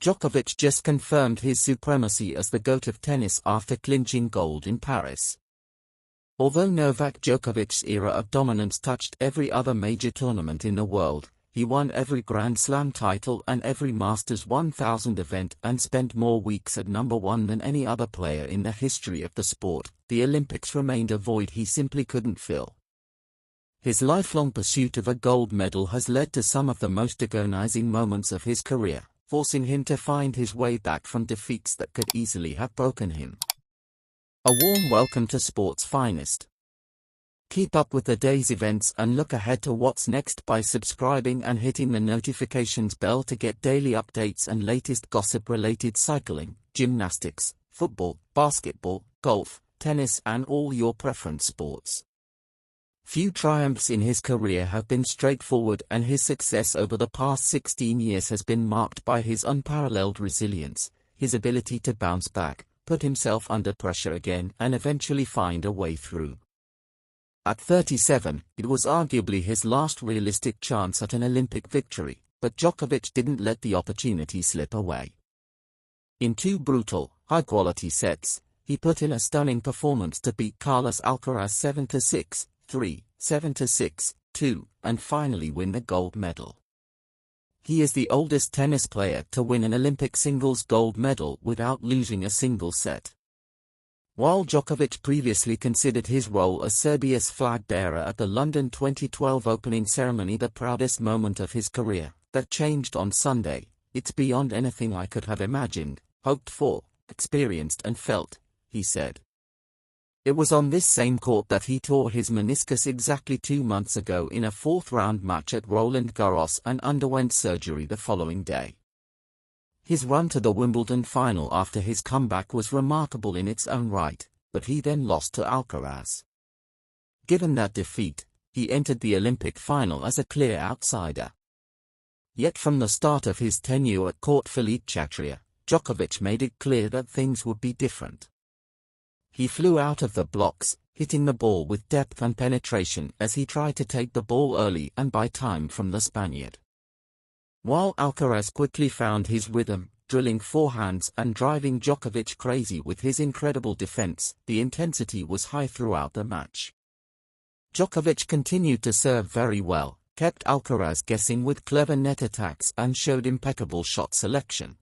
Djokovic just confirmed his supremacy as the GOAT of tennis after clinching gold in Paris. Although Novak Djokovic's era of dominance touched every other major tournament in the world, he won every Grand Slam title and every Masters 1000 event and spent more weeks at number one than any other player in the history of the sport. The Olympics remained a void he simply couldn't fill. His lifelong pursuit of a gold medal has led to some of the most agonizing moments of his career, forcing him to find his way back from defeats that could easily have broken him. A warm welcome to sport's finest. Keep up with the day's events and look ahead to what's next by subscribing and hitting the notifications bell to get daily updates and latest gossip related cycling, gymnastics, football, basketball, golf, tennis and all your preference sports. Few triumphs in his career have been straightforward, and his success over the past 16 years has been marked by his unparalleled resilience, his ability to bounce back, put himself under pressure again and eventually find a way through. At 37, it was arguably his last realistic chance at an Olympic victory, but Djokovic didn't let the opportunity slip away. In two brutal, high-quality sets, he put in a stunning performance to beat Carlos Alcaraz 7-6, 3, 7-6, 2, and finally win the gold medal. He is the oldest tennis player to win an Olympic singles gold medal without losing a single set. While Djokovic previously considered his role as Serbia's flag bearer at the London 2012 opening ceremony the proudest moment of his career, that changed on Sunday. "It's beyond anything I could have imagined, hoped for, experienced and felt," he said. It was on this same court that he tore his meniscus exactly 2 months ago in a fourth-round match at Roland Garros and underwent surgery the following day. His run to the Wimbledon final after his comeback was remarkable in its own right, but he then lost to Alcaraz. Given that defeat, he entered the Olympic final as a clear outsider. Yet from the start of his tenure at court Philippe Chatrier, Djokovic made it clear that things would be different. He flew out of the blocks, hitting the ball with depth and penetration as he tried to take the ball early and buy time from the Spaniard. While Alcaraz quickly found his rhythm, drilling forehands and driving Djokovic crazy with his incredible defense, the intensity was high throughout the match. Djokovic continued to serve very well, kept Alcaraz guessing with clever net attacks and showed impeccable shot selection.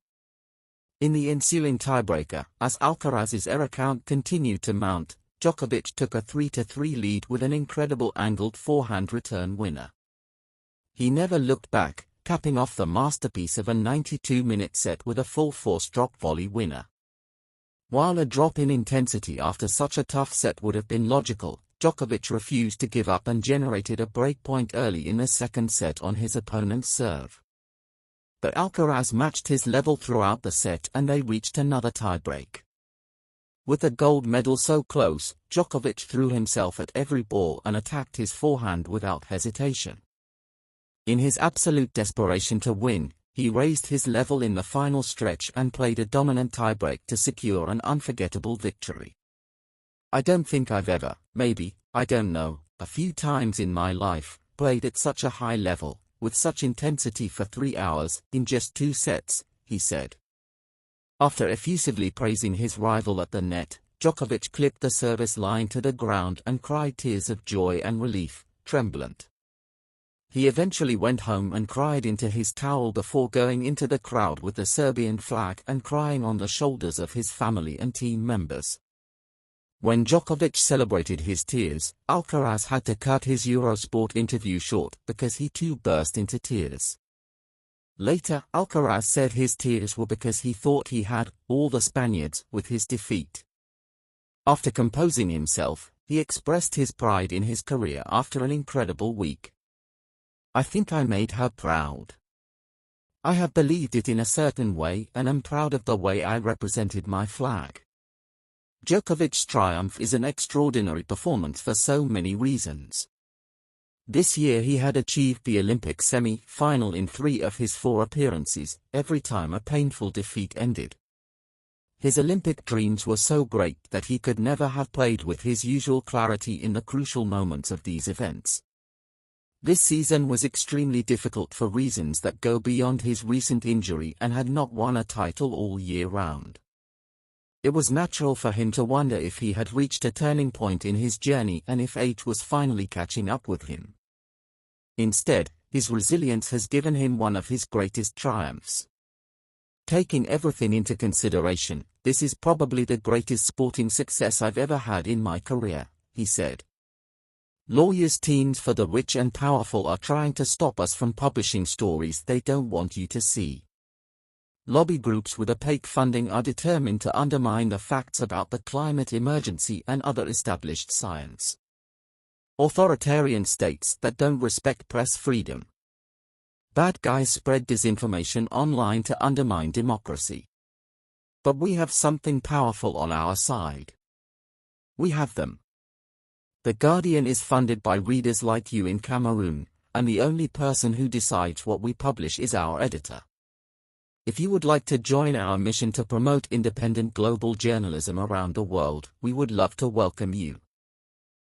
In the ensuing tiebreaker, as Alcaraz's error count continued to mount, Djokovic took a 3-3 lead with an incredible angled forehand return winner. He never looked back, capping off the masterpiece of a 92-minute set with a full-force drop volley winner. While a drop in intensity after such a tough set would have been logical, Djokovic refused to give up and generated a breakpoint early in the second set on his opponent's serve. But Alcaraz matched his level throughout the set and they reached another tiebreak. With the gold medal so close, Djokovic threw himself at every ball and attacked his forehand without hesitation. In his absolute desperation to win, he raised his level in the final stretch and played a dominant tiebreak to secure an unforgettable victory. "I don't think I've ever, maybe, I don't know, a few times in my life, played at such a high level, with such intensity for 3 hours, in just 2 sets, he said. After effusively praising his rival at the net, Djokovic clipped the service line to the ground and cried tears of joy and relief, tremblant. He eventually went home and cried into his towel before going into the crowd with the Serbian flag and crying on the shoulders of his family and team members. When Djokovic celebrated his tears, Alcaraz had to cut his Eurosport interview short because he too burst into tears. Later, Alcaraz said his tears were because he thought he had all the Spaniards with his defeat. After composing himself, he expressed his pride in his career after an incredible week. "I think I made her proud. I have believed it in a certain way and am proud of the way I represented my flag." Djokovic's triumph is an extraordinary performance for so many reasons. This year he had achieved the Olympic semi-final in 3 of his 4 appearances, every time a painful defeat ended. His Olympic dreams were so great that he could never have played with his usual clarity in the crucial moments of these events. This season was extremely difficult for reasons that go beyond his recent injury and had not won a title all year round. It was natural for him to wonder if he had reached a turning point in his journey and if age was finally catching up with him. Instead, his resilience has given him one of his greatest triumphs. Taking everything into consideration, this is probably the greatest sporting success I've ever had in my career, he said. Lawyers' teams for the rich and powerful are trying to stop us from publishing stories they don't want you to see. Lobby groups with opaque funding are determined to undermine the facts about the climate emergency and other established science. Authoritarian states that don't respect press freedom. Bad guys spread disinformation online to undermine democracy. But we have something powerful on our side. We have them. The Guardian is funded by readers like you in Cameroon, and the only person who decides what we publish is our editor. If you would like to join our mission to promote independent global journalism around the world, we would love to welcome you.